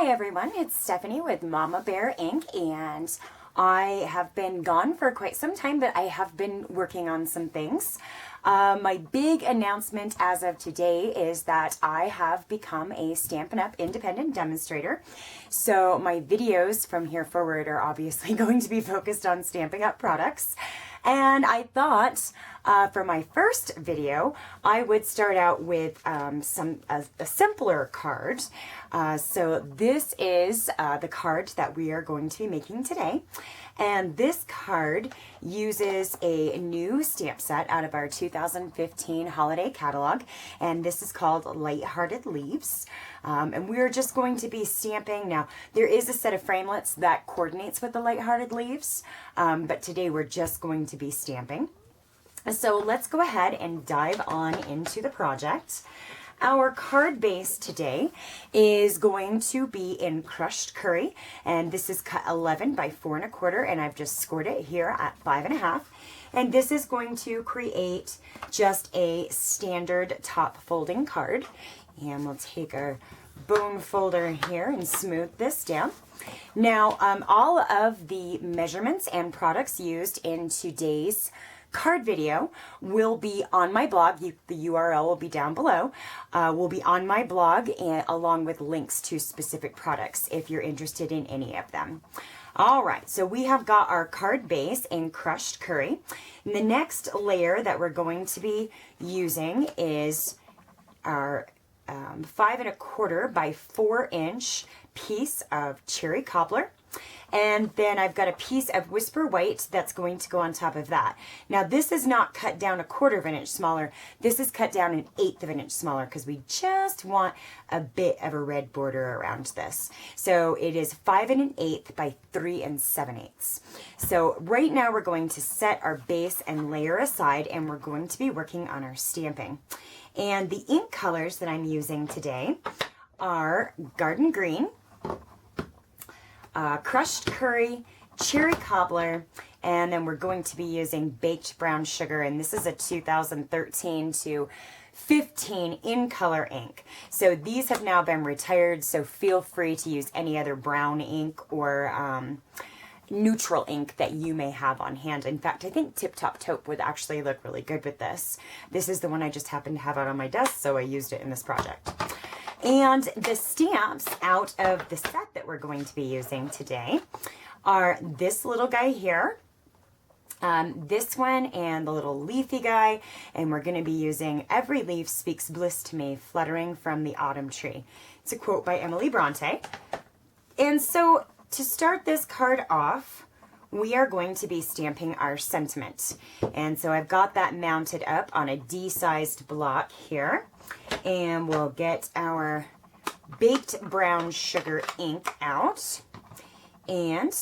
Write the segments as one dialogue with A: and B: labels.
A: Hi everyone, it's Stephanie with Mama Bear Ink, and I have been gone for quite some time, but I have been working on some things. My big announcement as of today is that I have become a Stampin' Up! Independent demonstrator. So my videos from here forward are obviously going to be focused on Stampin' Up! Products. And I thought for my first video, I would start out with a simpler card. So this is the card that we are going to be making today. And this card uses a new stamp set out of our 2015 holiday catalog. And this is called Lighthearted Leaves. And we're just going to be stamping. Now, there is a set of framelits that coordinates with the Lighthearted Leaves. But today we're just going to be stamping. So let's go ahead and dive on into the project. Our card base today is going to be in crushed curry, and this is cut 11 by 4 1/4, and I've just scored it here at 5 1/2. And this is going to create just a standard top folding card. And we'll take our bone folder here and smooth this down. Now, all of the measurements and products used in today's card video will be on my blog. The URL will be down below. Will be on my blog, and along with links to specific products if you're interested in any of them. All right, so we have got our card base in crushed curry. And the next layer that we're going to be using is our 5 1/4 by 4 inch piece of cherry cobbler. And then I've got a piece of Whisper White that's going to go on top of that. Now this is not cut down 1/4 of an inch smaller. This is cut down 1/8 of an inch smaller because we just want a bit of a red border around this. So it is 5 1/8 by 3 7/8. So right now we're going to set our base and layer aside, and we're going to be working on our stamping. And the ink colors that I'm using today are Garden Green, crushed curry, cherry cobbler, and then we're going to be using baked brown sugar, and this is a 2013 to 15 in color ink. So these have now been retired, so feel free to use any other brown ink or neutral ink that you may have on hand. In fact, I think Tip Top Taupe would actually look really good with this. This is the one I just happened to have out on my desk, so I used it in this project. And the stamps out of the set that we're going to be using today are this little guy here, this one, and the little leafy guy. And we're going to be using "Every leaf speaks bliss to me, fluttering from the autumn tree." It's a quote by Emily Bronte. And so to start this card off, we are going to be stamping our sentiment. And so I've got that mounted up on a D-sized block here. And we'll get our baked brown sugar ink out. And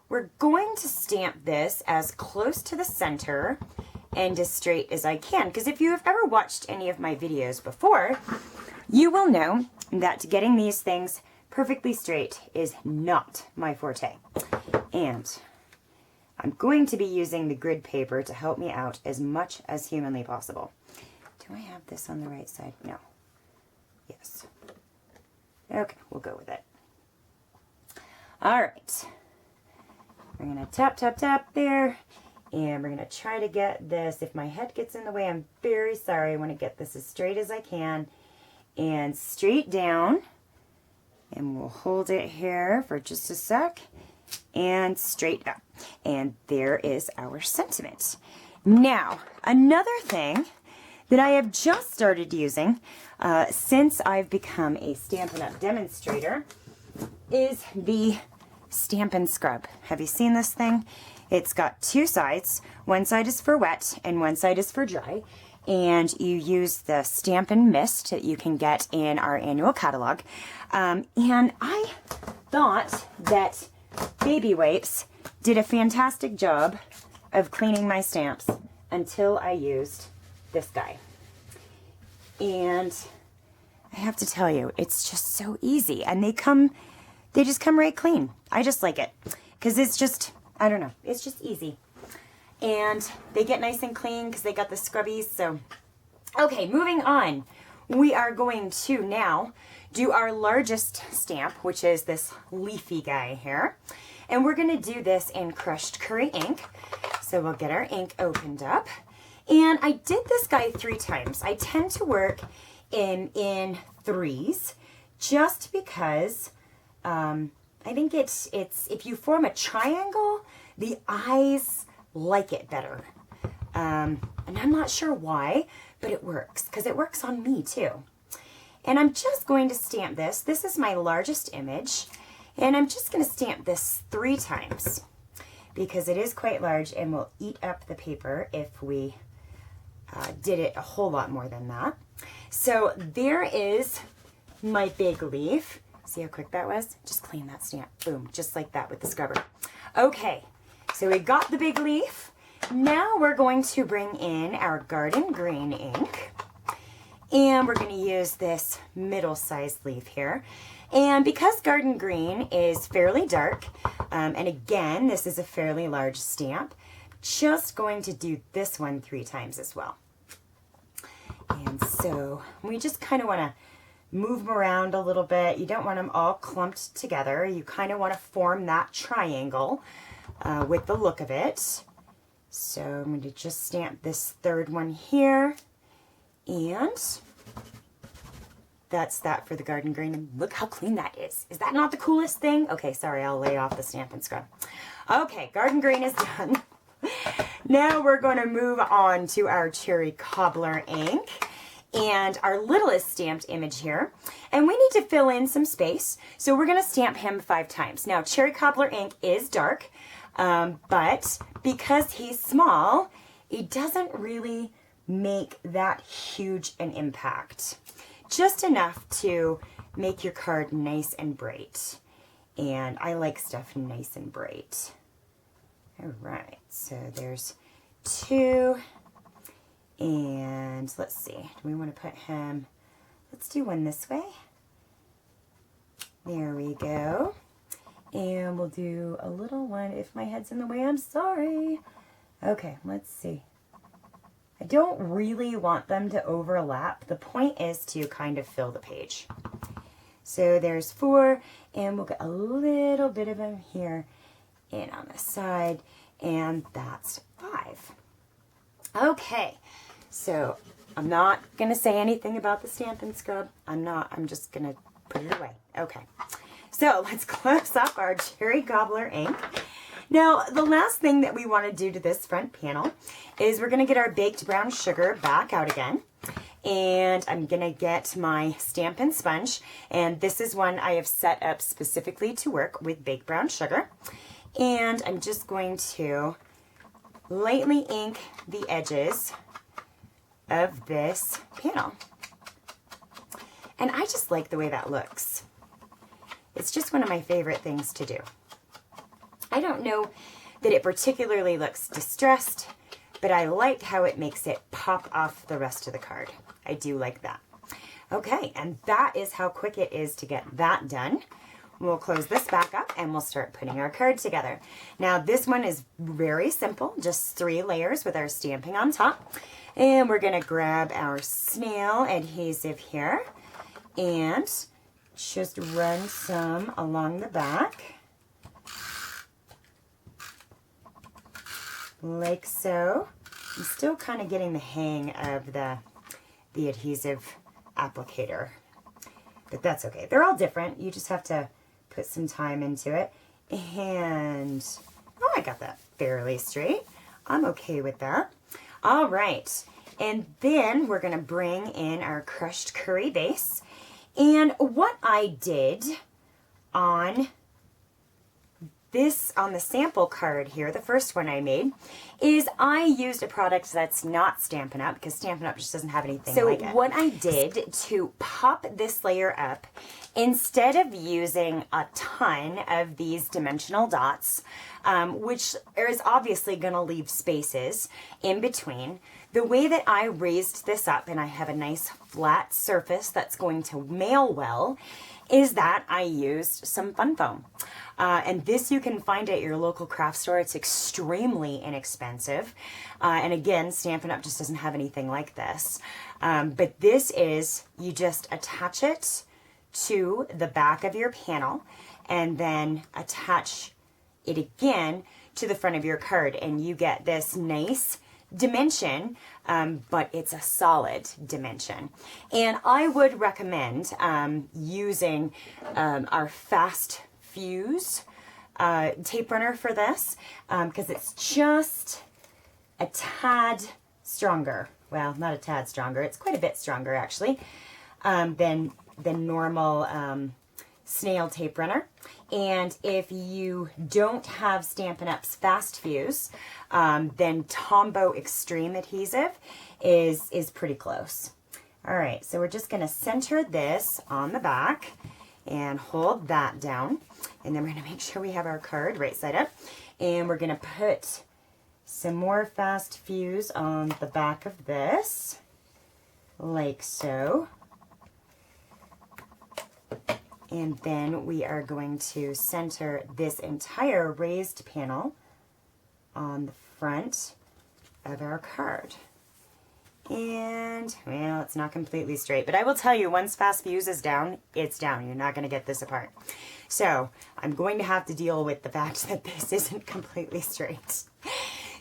A: we're going to stamp this as close to the center and as straight as I can. Because if you have ever watched any of my videos before, you will know that getting these things perfectly straight is not my forte. And I'm going to be using the grid paper to help me out as much as humanly possible. Do I have this on the right side? No. Yes. Okay, we'll go with it. All right. We're going to tap, tap, tap there. And we're going to try to get this. If my head gets in the way, I'm very sorry. I want to get this as straight as I can. And straight down. And we'll hold it here for just a sec. And straight up. And there is our sentiment. Now, another thing that I have just started using since I've become a Stampin' Up! Demonstrator is the Stampin' Scrub. Have you seen this thing? It's got two sides. One side is for wet and one side is for dry. And you use the Stampin' Mist that you can get in our annual catalog. And I thought that Baby Wipes did a fantastic job of cleaning my stamps until I used this guy. And I have to tell you, it's just so easy, and they just come right clean. I just like it because it's just, I don't know, it's just easy. And they get nice and clean because they got the scrubbies. So okay, moving on. We are going to now do our largest stamp, which is this leafy guy here. And we're gonna do this in crushed curry ink. So we'll get our ink opened up. And I did this guy 3 times. I tend to work in threes just because I think it's if you form a triangle, the eyes like it better. And I'm not sure why, but it works because it works on me too. And I'm just going to stamp this. This is my largest image. And I'm just going to stamp this 3 times because it is quite large and will eat up the paper if we did it a whole lot more than that. So there is my big leaf. See how quick that was? Just clean that stamp. Boom, just like that with the scrubber. Okay, so we got the big leaf. Now we're going to bring in our garden green ink. And we're going to use this middle-sized leaf here. And because garden green is fairly dark, and again, this is a fairly large stamp, just going to do this one 3 times as well. And so we just kind of want to move them around a little bit. You don't want them all clumped together. You kind of want to form that triangle with the look of it. So I'm going to just stamp this 3rd one here. And that's that for the garden green. And look how clean that is. Is that not the coolest thing? Okay, sorry, I'll lay off the Stampin' Scrub. Okay, garden green is done. Now we're going to move on to our cherry cobbler ink and our littlest stamped image here. And we need to fill in some space. So we're going to stamp him 5 times. Now, cherry cobbler ink is dark, but because he's small, it doesn't really make that huge an impact. Just enough to make your card nice and bright. And I like stuff nice and bright. All right, so there's 2. And let's see, do we want to put him, let's do one this way. There we go. And we'll do a little one. If my head's in the way, I'm sorry. Okay, let's see. I don't really want them to overlap. The point is to kind of fill the page. So there's 4, and we'll get a little bit of them here and on the side, and that's 5. Okay, so I'm not going to say anything about the Stampin' Scrub. I'm just going to put it away. Okay, so let's close up our cherry cobbler ink. Now, the last thing that we want to do to this front panel is we're going to get our baked brown sugar back out again. And I'm going to get my Stampin' sponge. And this is one I have set up specifically to work with baked brown sugar. And I'm just going to lightly ink the edges of this panel. And I just like the way that looks. It's just one of my favorite things to do. I don't know that it particularly looks distressed, but I like how it makes it pop off the rest of the card. I do like that. Okay, and that is how quick it is to get that done. We'll close this back up and we'll start putting our card together. Now this one is very simple, just 3 layers with our stamping on top. And we're gonna grab our snail adhesive here and just run some along the back. Like so. I'm still kind of getting the hang of the adhesive applicator, but that's okay. They're all different. You just have to put some time into it. And, oh, I got that fairly straight. I'm okay with that. All right. And then we're going to bring in our crushed curry base. And what I did on the sample card here, the first one I made, is I used a product that's not Stampin' Up! Because Stampin' Up! Just doesn't have anything like it. So what I did to pop this layer up, instead of using a ton of these dimensional dots, which is obviously going to leave spaces in between, the way that I raised this up, and I have a nice flat surface that's going to mail well, is that I used some fun foam. And this you can find at your local craft store. It's extremely inexpensive. And again, Stampin' Up! Just doesn't have anything like this. But this is, you just attach it to the back of your panel and then attach it again to the front of your card, and you get this nice dimension, but it's a solid dimension. And I would recommend using our fast fuse tape runner for this, because it's just a tad stronger. Well, not a tad stronger, it's quite a bit stronger actually, than normal snail tape runner. And if you don't have Stampin' Up's fast fuse, then Tombow Extreme adhesive is pretty close. All right, so we're just gonna center this on the back and hold that down. And then we're gonna make sure we have our card right side up. And we're gonna put some more fast fuse on the back of this, like so. And then we are going to center this entire raised panel on the front of our card. And, well, it's not completely straight, but I will tell you, once fast fuse is down, it's down. You're not going to get this apart. So I'm going to have to deal with the fact that this isn't completely straight.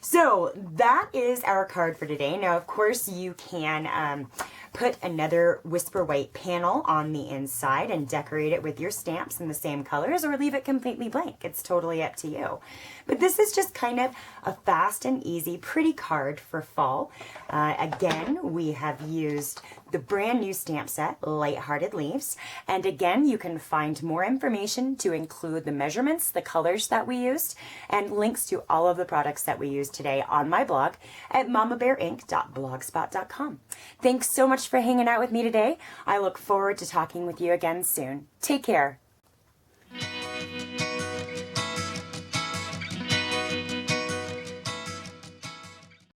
A: So that is our card for today. Now, of course, you can put another Whisper White panel on the inside and decorate it with your stamps in the same colors, or leave it completely blank. It's totally up to you. But this is just kind of a fast and easy, pretty card for fall. Again, we have used the brand new stamp set, Lighthearted Leaves. And again, you can find more information to include the measurements, the colors that we used, and links to all of the products that we used today on my blog at mamabearinc.blogspot.com. Thanks so much for hanging out with me today. I look forward to talking with you again soon. Take care.